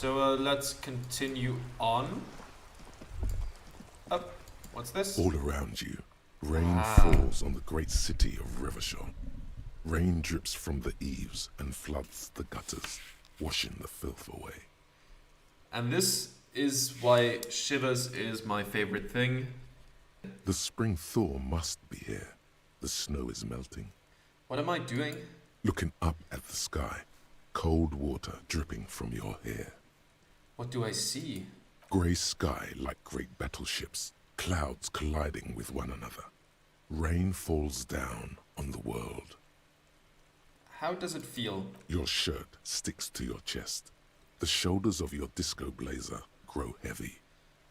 So let's continue on. Up. What's this? All around you, rain falls on the great city of Revachol. Rain drips from the eaves and floods the gutters, washing the filth away. And this is why Shivers is my favorite thing. The spring thaw must be here. The snow is melting. What am I doing? Looking up at the sky, cold water dripping from your hair. What do I see? Grey sky like great battleships, clouds colliding with one another. Rain falls down on the world. How does it feel? Your shirt sticks to your chest. The shoulders of your disco blazer grow heavy.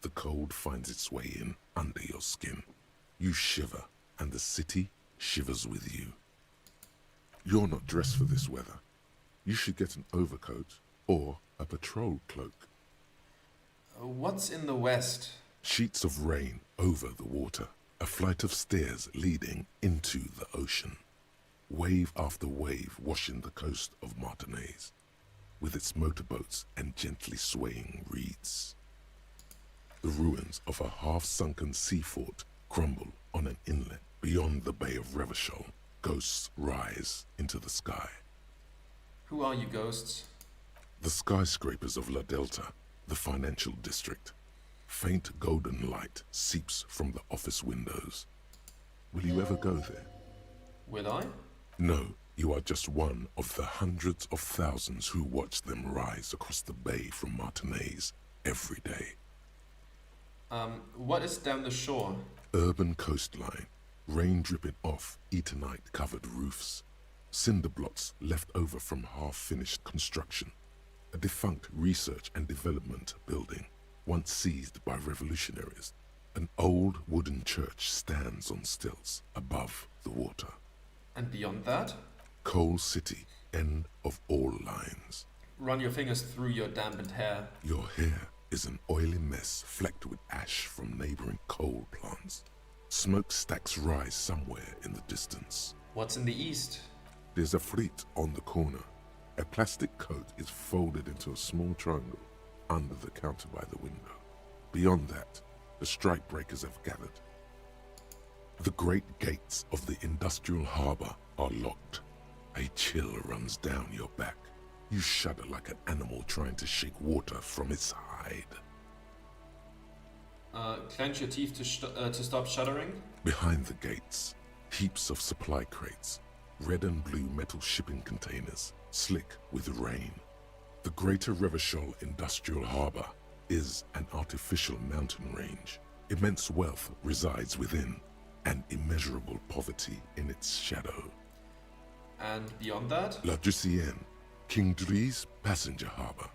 The cold finds its way in under your skin. You shiver, and the city shivers with you. You're not dressed for this weather. You should get an overcoat or a patrol cloak. What's in the west? Sheets of rain over the water, a flight of stairs leading into the ocean. Wave after wave washing the coast of Martinaise, with its motorboats and gently swaying reeds. The ruins of a half-sunken sea fort crumble on an inlet beyond the Bay of Revachol. Ghosts rise into the sky. Who are you ghosts? The skyscrapers of La Delta, the financial district. Faint golden light seeps from the office windows. Will you ever go there? Will I? No, you are just one of the hundreds of thousands who watch them rise across the bay from Martinaise every day. What is down the shore? Urban coastline, rain dripping off Eternite-covered roofs. Cinder blocks left over from half-finished construction. A defunct research and development building, once seized by revolutionaries. An old wooden church stands on stilts above the water. And beyond that? Coal City, end of all lines. Run your fingers through your dampened hair. Your hair is an oily mess flecked with ash from neighboring coal plants. Smokestacks rise somewhere in the distance. What's in the east? There's a fleet on the corner. A plastic coat is folded into a small triangle under the counter by the window. Beyond that, the strike breakers have gathered. The great gates of the industrial harbor are locked. A chill runs down your back. You shudder like an animal trying to shake water from its hide. Clench your teeth to stop shuddering? Behind the gates, heaps of supply crates, red and blue metal shipping containers, slick with rain. The Greater Revachol Industrial Harbor is an artificial mountain range. Immense wealth resides within, and immeasurable poverty in its shadow. And beyond that? La Drusienne, King Dries passenger harbor.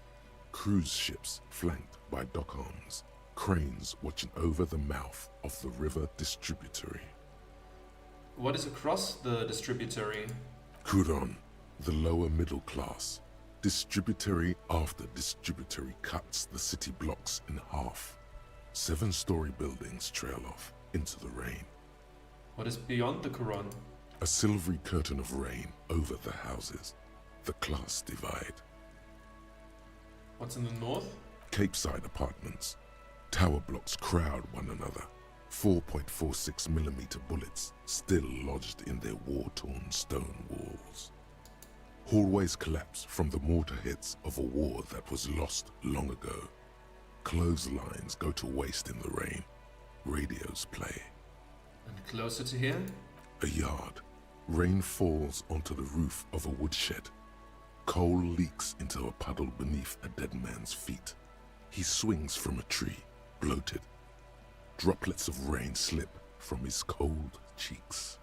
Cruise ships flanked by dock arms. Cranes watching over the mouth of the river distributary. What is across the distributary? Couronne, the lower middle class. Distributary after distributary cuts the city blocks in half. 7-story buildings trail off into the rain. What is beyond the Couronne? A silvery curtain of rain over the houses. The class divide. What's in the north? Capeside apartments. Tower blocks crowd one another. 4.46mm bullets still lodged in their war-torn stone walls. Hallways collapse from the mortar hits of a war that was lost long ago. Clotheslines go to waste in the rain. Radios play. And closer to here? A yard. Rain falls onto the roof of a woodshed. Coal leaks into a puddle beneath a dead man's feet. He swings from a tree, bloated. Droplets of rain slip from his cold cheeks.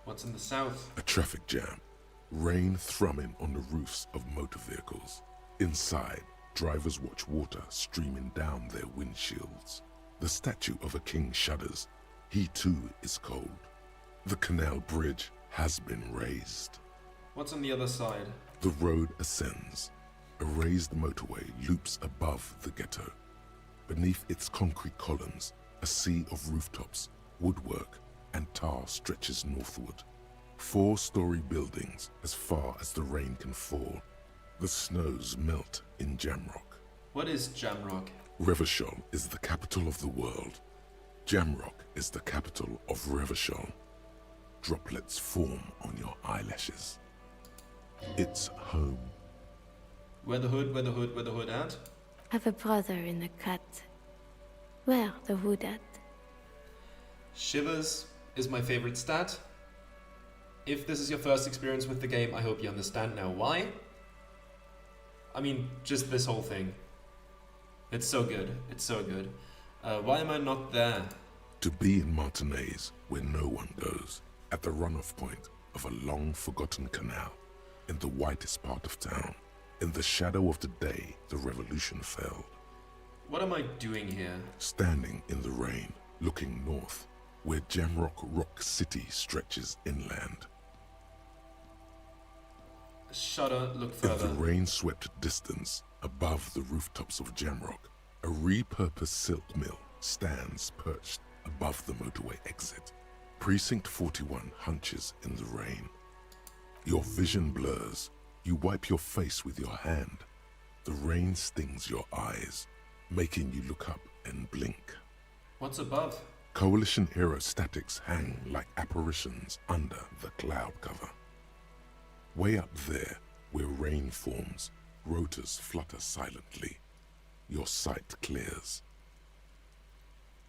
What's in the south? A traffic jam. Rain thrumming on the roofs of motor vehicles. Inside, drivers watch water streaming down their windshields. The statue of a king shudders. He too is cold. The canal bridge has been raised. What's on the other side? The road ascends. A raised motorway loops above the ghetto. Beneath its concrete columns, a sea of rooftops, woodwork, and tar stretches northward. 4-story buildings as far as the rain can fall. The snows melt in Jamrock. What is Jamrock? Revachol is the capital of the world. Jamrock is the capital of Revachol. Droplets form on your eyelashes. It's home. Where the hood at? Have a brother in the cut. Where the hood at? Shivers is my favorite stat. If this is your first experience with the game, I hope you understand now why. I mean, just this whole thing. It's so good. It's so good. Why am I not there? To be in Martinaise, where no one goes, at the runoff point of a long-forgotten canal, in the whitest part of town, in the shadow of the day the revolution fell. What am I doing here? Standing in the rain, looking north, where Jamrock Rock City stretches inland. Shutter, look In further. the rain-swept distance, above the rooftops of Jamrock, a repurposed silk mill stands perched above the motorway exit. Precinct 41 hunches in the rain. Your vision blurs. You wipe your face with your hand. The rain stings your eyes, making you look up and blink. What's above? Coalition aerostatics hang like apparitions under the cloud cover. Way up there, where rain forms, rotors flutter silently. Your sight clears.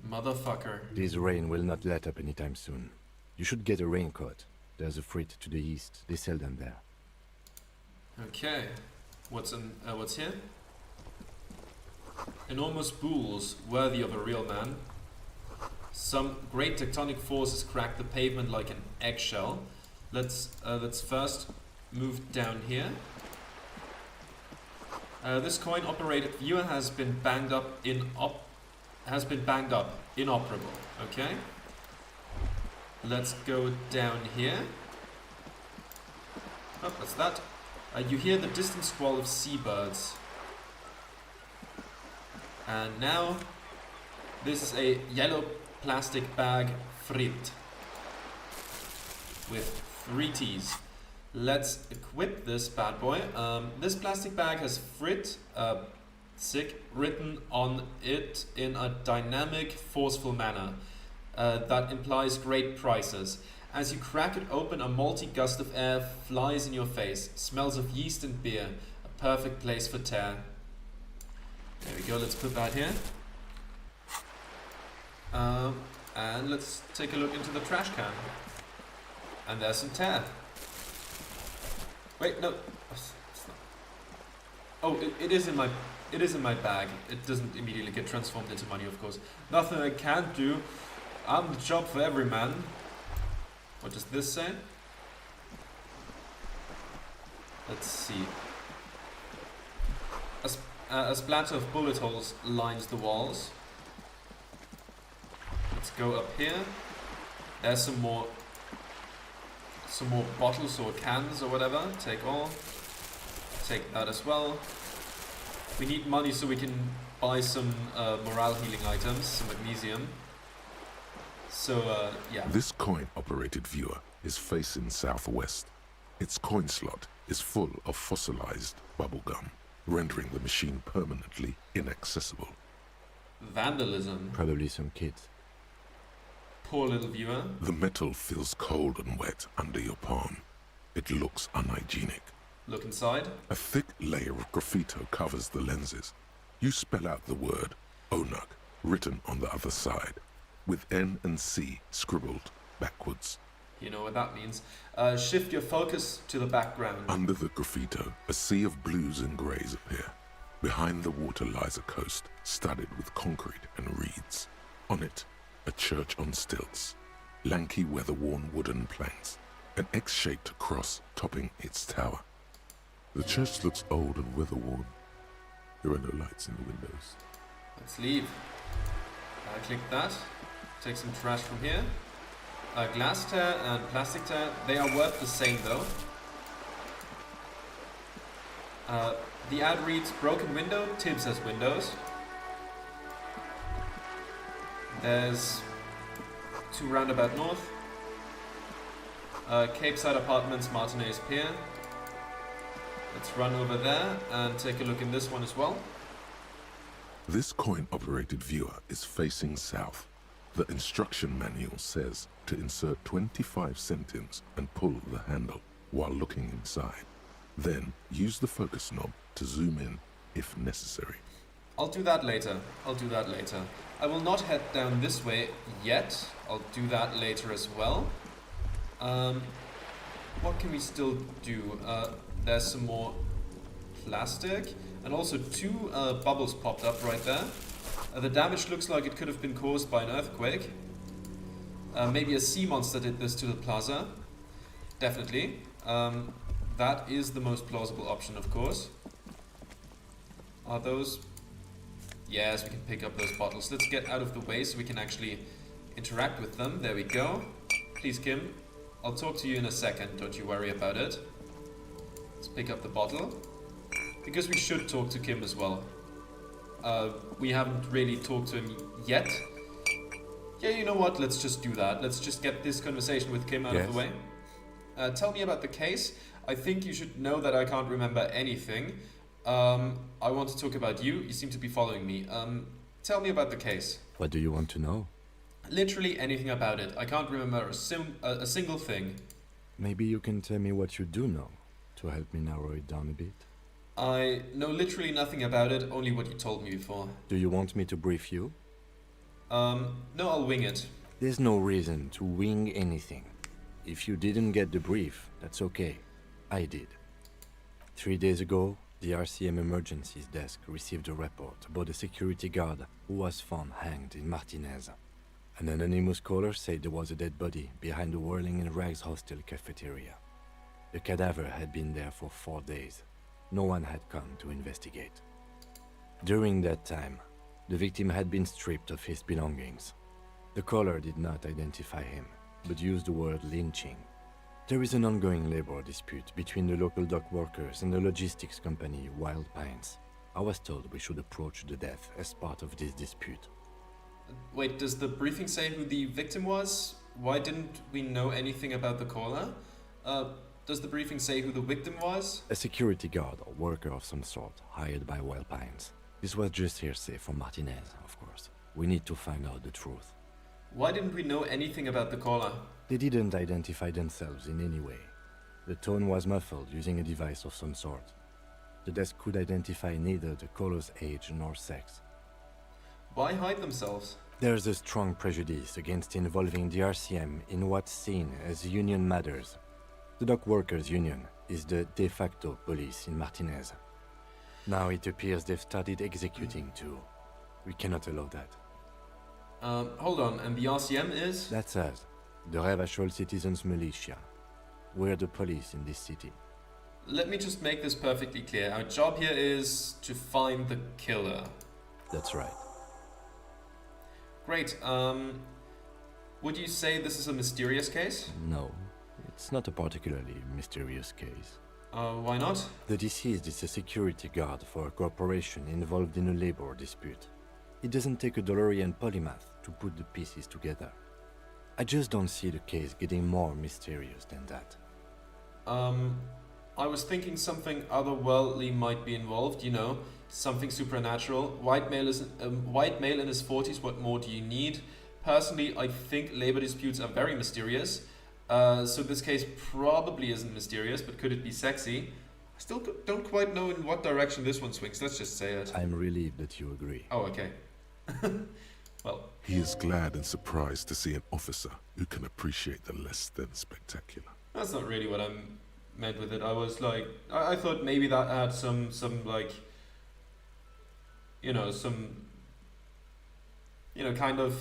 Motherfucker. This rain will not let up anytime soon. You should get a raincoat. There's a freight to the east. They sell them there. Okay. What's here? Enormous pools, worthy of a real man. Some great tectonic forces crack the pavement like an eggshell. Let's first move down here. This coin-operated viewer has been banged up inoperable. Okay. Let's go down here. Oh, what's that? You hear the distant squall of seabirds. And now, this is a yellow plastic bag frit with 3 T's. Let's equip this bad boy. This plastic bag has frit, written on it in a dynamic, forceful manner that implies great prices. As you crack it open, a malty gust of air flies in your face. Smells of yeast and beer. A perfect place for tear. There we go, let's put that here. And let's take a look into the trash can. And there's some tear. Wait, no. It's not. Oh, it is in my bag. It doesn't immediately get transformed into money, of course. Nothing I can't do. I'm the job for every man. What does this say? Let's see. A splatter of bullet holes lines the walls. Let's go up here. There's some more bottles or cans or whatever. Take all. Take that as well. We need money so we can buy some morale healing items, some magnesium. So, yeah. This coin-operated viewer is facing southwest. Its coin slot is full of fossilized bubblegum, rendering the machine permanently inaccessible. Vandalism. Probably some kids. Poor little viewer. The metal feels cold and wet under your palm. It looks unhygienic. Look inside. A thick layer of graffito covers the lenses. You spell out the word Onuk, written on the other side, with N and C scribbled backwards. You know what that means. Shift your focus to the background. Under the graffito, a sea of blues and greys appear. Behind the water lies a coast, studded with concrete and reeds. On it, a church on stilts, lanky weather-worn wooden planks, an X-shaped cross topping its tower. The church looks old and weather-worn. There are no lights in the windows. Let's leave. Click that. Take some trash from here. Glass tear and plastic tear. They are worth the same though. The ad reads broken window, Tibbs has windows. There's 2 roundabout north. Cape Side Apartments, Martinez Pier. Let's run over there and take a look in this one as well. This coin-operated viewer is facing south. The instruction manual says to insert 25 centimes and pull the handle while looking inside. Then use the focus knob to zoom in if necessary. I'll do that later. I will not head down this way yet. I'll do that later as well. What can we still do? There's some more plastic. And also 2 bubbles popped up right there. The damage looks like it could have been caused by an earthquake. Maybe a sea monster did this to the plaza. Definitely. That is the most plausible option, of course. Are those... Yes, we can pick up those bottles. Let's get out of the way so we can actually interact with them. There we go. Please, Kim. I'll talk to you in a second. Don't you worry about it. Let's pick up the bottle. Because we should talk to Kim as well. We haven't really talked to him yet. Yeah, you know what? Let's just do that. Let's just get this conversation with Kim out of the way. Tell me about the case. I think you should know that I can't remember anything. I want to talk about you. You seem to be following me. Tell me about the case. What do you want to know? Literally anything about it. I can't remember a single thing. Maybe you can tell me what you do know, to help me narrow it down a bit. I know literally nothing about it, only what you told me before. Do you want me to brief you? No, I'll wing it. There's no reason to wing anything. If you didn't get the brief, that's okay. I did. 3 days ago, the RCM Emergencies Desk received a report about a security guard who was found hanged in Martinez. An anonymous caller said there was a dead body behind the Whirling in Rags hostel cafeteria. The cadaver had been there for 4 days. No one had come to investigate. During that time, the victim had been stripped of his belongings. The caller did not identify him, but used the word lynching. There is an ongoing labor dispute between the local dock workers and the logistics company Wild Pines. I was told we should approach the death as part of this dispute. Wait, does the briefing say who the victim was? Why didn't we know anything about the caller? Does the briefing say who the victim was? A security guard or worker of some sort, hired by Wild Pines. This was just hearsay from Martinez, of course. We need to find out the truth. Why didn't we know anything about the caller? They didn't identify themselves in any way. The tone was muffled using a device of some sort. The desk could identify neither the caller's age nor sex. Why hide themselves? There's a strong prejudice against involving the RCM in what's seen as union matters. The dock workers' union is the de facto police in Martinez. Now it appears they've started executing too. We cannot allow that. Hold on, and the RCM is? That's us, the Revachol Citizens Militia. We're the police in this city. Let me just make this perfectly clear. Our job here is to find the killer. That's right. Great. Would you say this is a mysterious case? No, it's not a particularly mysterious case. Why not? The deceased is a security guard for a corporation involved in a labor dispute. It doesn't take a DeLorean polymath to put the pieces together. I just don't see the case getting more mysterious than that. I was thinking something otherworldly might be involved, you know, something supernatural. White male in his 40s, what more do you need? Personally, I think labor disputes are very mysterious. So this case probably isn't mysterious, but could it be sexy? I still don't quite know in what direction this one swings, let's just say it. I'm relieved that you agree. Oh, okay. Well. He is glad and surprised to see an officer who can appreciate the less than spectacular. That's not really what I meant with it. I was like, I thought maybe that had some like, you know, kind of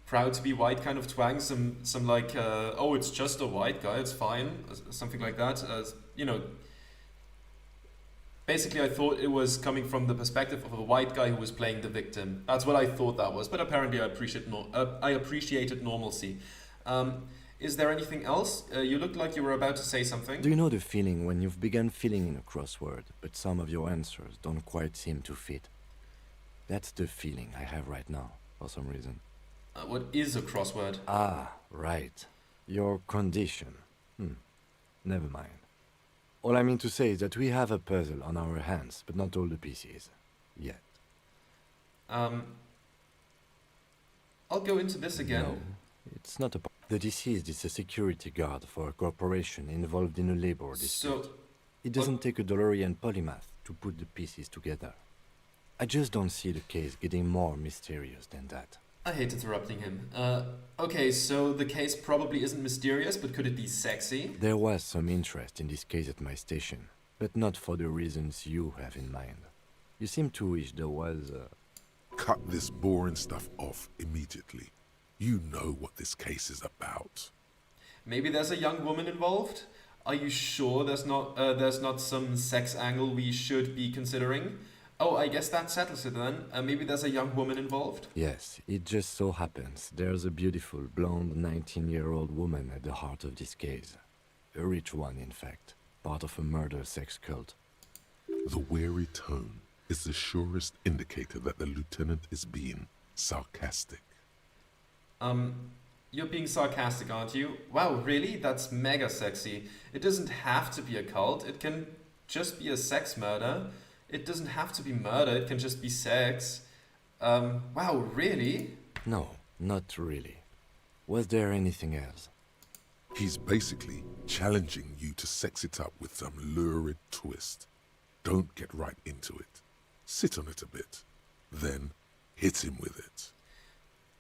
proud to be white kind of twang, some like, oh, it's just a white guy, it's fine, something like that. You know, basically I thought it was coming from the perspective of a white guy who was playing the victim. That's what I thought that was, but apparently I appreciated normalcy. Is there anything else? You looked like you were about to say something. Do you know the feeling when you've begun filling in a crossword, but some of your answers don't quite seem to fit? That's the feeling I have right now, for some reason. What is a crossword? Ah, right. Your condition. Never mind. All I mean to say is that we have a puzzle on our hands, but not all the pieces. Yet. I'll go into this again. No, it's not a... The deceased is a security guard for a corporation involved in a labor dispute. So, It doesn't take a DeLorean polymath to put the pieces together. I just don't see the case getting more mysterious than that. I hate interrupting him. Okay, so the case probably isn't mysterious, but could it be sexy? There was some interest in this case at my station, but not for the reasons you have in mind. You seem to wish there was Cut this boring stuff off immediately. You know what this case is about. Maybe there's a young woman involved? Are you sure there's not some sex angle we should be considering? Oh, I guess that settles it then. Maybe there's a young woman involved? Yes, it just so happens there's a beautiful, blonde 19-year-old woman at the heart of this case. A rich one, in fact. Part of a murder sex cult. The weary tone is the surest indicator that the lieutenant is being sarcastic. You're being sarcastic, aren't you? Wow, really? That's mega sexy. It doesn't have to be a cult. It can just be a sex murder. It doesn't have to be murder. It can just be sex. Wow, really? No, not really. Was there anything else? He's basically challenging you to sex it up with some lurid twist. Don't get right into it. Sit on it a bit. Then hit him with it.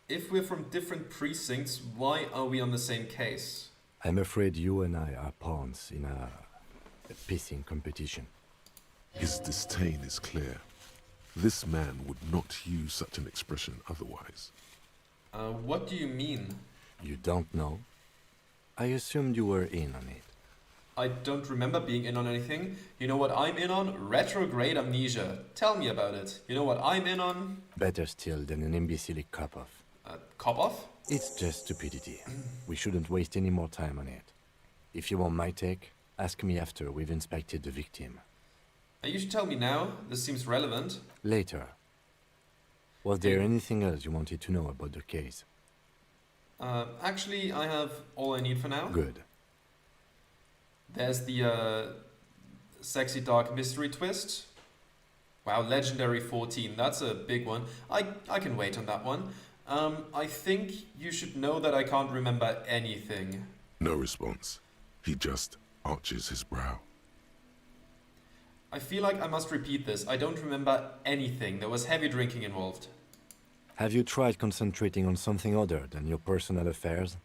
If we're from different precincts, why are we on the same case? I'm afraid you and I are pawns in a pissing competition. His disdain is clear. This man would not use such an expression otherwise. What do you mean? You don't know? I assumed you were in on it. I don't remember being in on anything. You know what I'm in on? Retrograde amnesia. Tell me about it. You know what I'm in on? Better still than an imbecile cop-off. Cop off? It's just stupidity. We shouldn't waste any more time on it. If you want my take, ask me after we've inspected the victim. You should tell me now. This seems relevant. Later. Was there anything else you wanted to know about the case? Actually, I have all I need for now. Good. There's the sexy dark mystery twist. Wow, legendary 14. That's a big one. I can wait on that one. I think you should know that I can't remember anything. No response. He just arches his brow. I feel like I must repeat this. I don't remember anything. There was heavy drinking involved. Have you tried concentrating on something other than your personal affairs?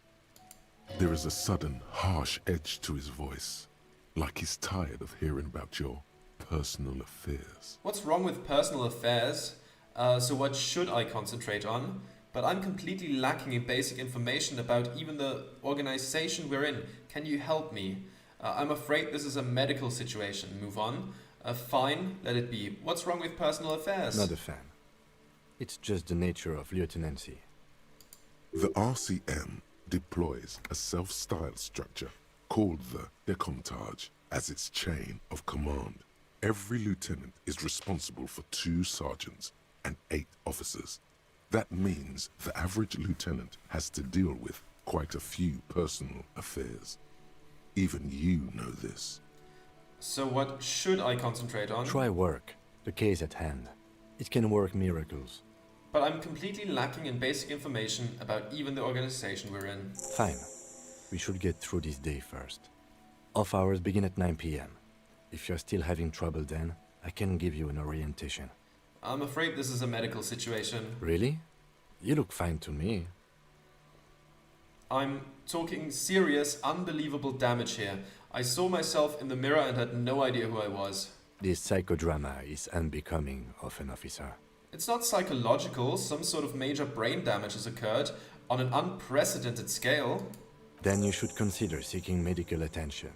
There is a sudden, harsh edge to his voice, like he's tired of hearing about your personal affairs. What's wrong with personal affairs? So what should I concentrate on? But I'm completely lacking in basic information about even the organization we're in. Can you help me? I'm afraid this is a medical situation. Move on. Fine, let it be. What's wrong with personal affairs? Not a fan. It's just the nature of lieutenancy. The RCM deploys a self-styled structure called the Decomptage as its chain of command. Every lieutenant is responsible for 2 sergeants and 8 officers. That means the average lieutenant has to deal with quite a few personal affairs. Even you know this. So what should I concentrate on? Try work. The case at hand. It can work miracles. But I'm completely lacking in basic information about even the organization we're in. Fine. We should get through this day first. Off hours begin at 9 p.m. If you're still having trouble then, I can give you an orientation. I'm afraid this is a medical situation. Really? You look fine to me. I'm talking serious, unbelievable damage here. I saw myself in the mirror and had no idea who I was. This psychodrama is unbecoming of an officer. It's not psychological. Some sort of major brain damage has occurred on an unprecedented scale. Then you should consider seeking medical attention.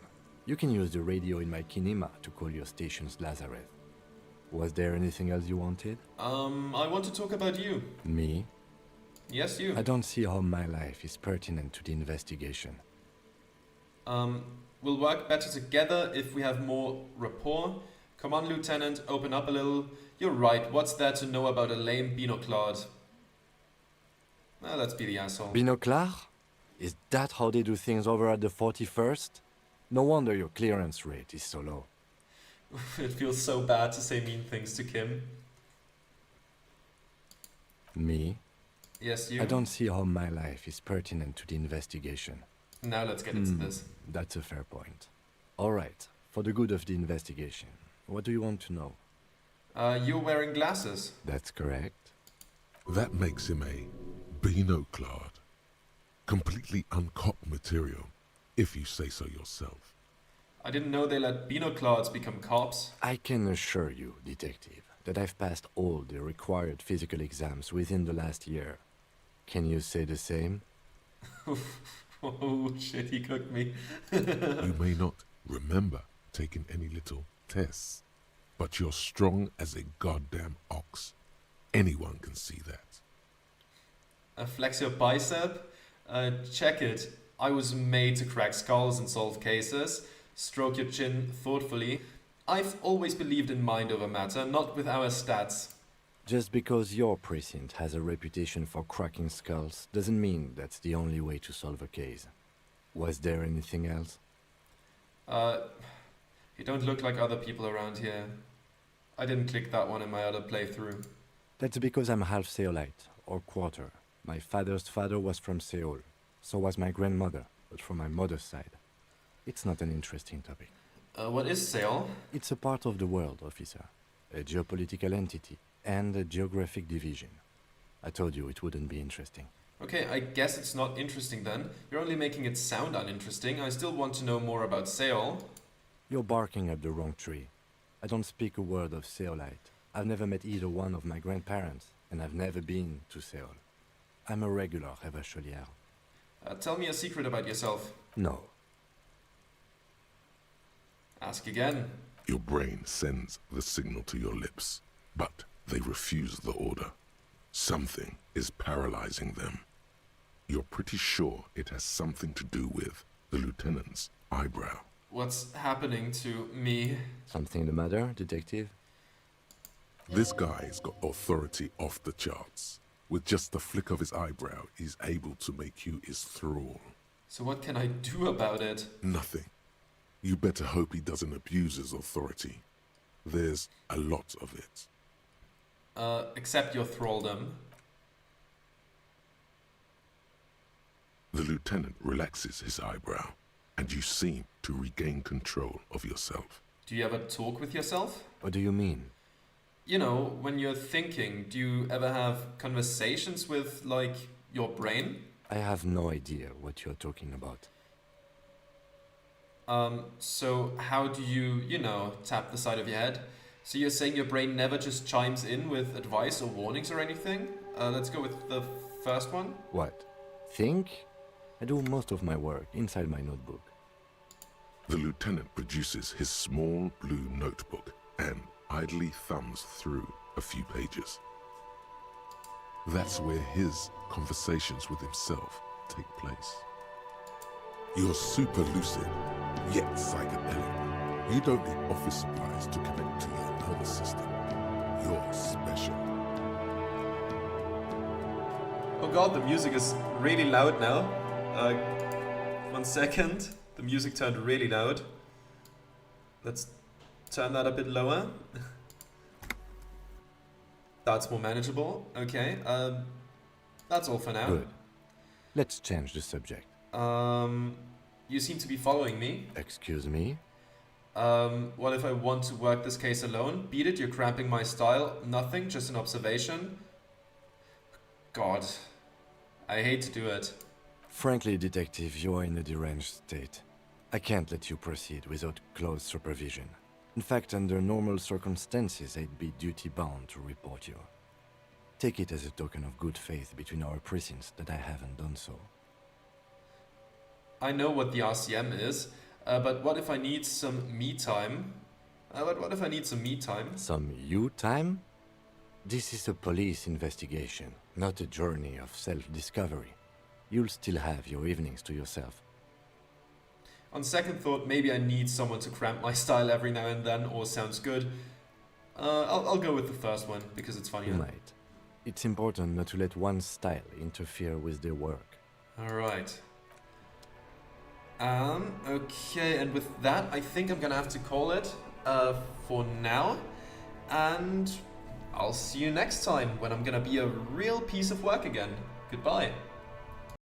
You can use the radio in my kinema to call your station's Lazareth. Was there anything else you wanted? I want to talk about you. Me? Yes, you. I don't see how my life is pertinent to the investigation. We'll work better together if we have more rapport. Come on, Lieutenant, open up a little. You're right, what's there to know about a lame binoclard? Let's be the asshole. Binoclar? Is that how they do things over at the 41st? No wonder your clearance rate is so low. It feels so bad to say mean things to Kim. Me? Yes, you? I don't see how my life is pertinent to the investigation. Now let's get into this. That's a fair point. All right, for the good of the investigation, what do you want to know? You're wearing glasses. That's correct. That makes him a binoclard. Completely uncopped material, if you say so yourself. I didn't know they let binoclards become cops. I can assure you, detective, that I've passed all the required physical exams within the last year. Can you say the same? Oh shit, he cooked me. You may not remember taking any little tests, but you're strong as a goddamn ox. Anyone can see that. Flex your bicep? Check it. I was made to crack skulls and solve cases. Stroke your chin thoughtfully. I've always believed in mind over matter, not with our stats. Just because your precinct has a reputation for cracking skulls doesn't mean that's the only way to solve a case. Was there anything else? You don't look like other people around here. I didn't click that one in my other playthrough. That's because I'm half Seolite, or quarter. My father's father was from Seoul. So was my grandmother, but from my mother's side. It's not an interesting topic. What is Seoul? It's a part of the world, officer. A geopolitical entity and a geographic division. I told you it wouldn't be interesting. Okay, I guess it's not interesting then. You're only making it sound uninteresting. I still want to know more about Seoul. You're barking up the wrong tree. I don't speak a word of Seolite. I've never met either one of my grandparents, and I've never been to Seoul. I'm a regular Revacholière. Tell me a secret about yourself. No. Ask again. Your brain sends the signal to your lips, but they refuse the order. Something is paralyzing them. You're pretty sure it has something to do with the lieutenant's eyebrow. What's happening to me? Something the matter, detective? This guy's got authority off the charts. With just the flick of his eyebrow, he's able to make you his thrall. So what can I do about it? Nothing. You better hope he doesn't abuse his authority. There's a lot of it. Accept your thraldom. The lieutenant relaxes his eyebrow, and you seem to regain control of yourself. Do you ever talk with yourself? What do you mean? You know, when you're thinking, do you ever have conversations with, like, your brain? I have no idea what you're talking about. So how do you, tap the side of your head? So you're saying your brain never just chimes in with advice or warnings or anything? Let's go with the first one. What? Think? I do most of my work inside my notebook. The lieutenant produces his small blue notebook and idly thumbs through a few pages. That's where his conversations with himself take place. You're super lucid, yet psychedelic. You don't need office supplies to connect to your nervous system. You're special. Oh god, the music is really loud now. 1 second. The music turned really loud. Let's turn that a bit lower. That's more manageable. Okay. That's all for now. Good. Let's change the subject. You seem to be following me. Excuse me? What if I want to work this case alone? Beat it, you're cramping my style. Nothing, just an observation. God. I hate to do it. Frankly, detective, you are in a deranged state. I can't let you proceed without close supervision. In fact, under normal circumstances, I'd be duty-bound to report you. Take it as a token of good faith between our precincts that I haven't done so. I know what the RCM is, but what if I need some me time? Some you time? This is a police investigation, not a journey of self-discovery. You'll still have your evenings to yourself. On second thought, maybe I need someone to cramp my style every now and then, or sounds good. I'll go with the first one, because it's funnier. You might. It's important not to let one's style interfere with their work. Alright. Okay, and with that, I think I'm gonna have to call it for now. And I'll see you next time when I'm gonna be a real piece of work again. Goodbye.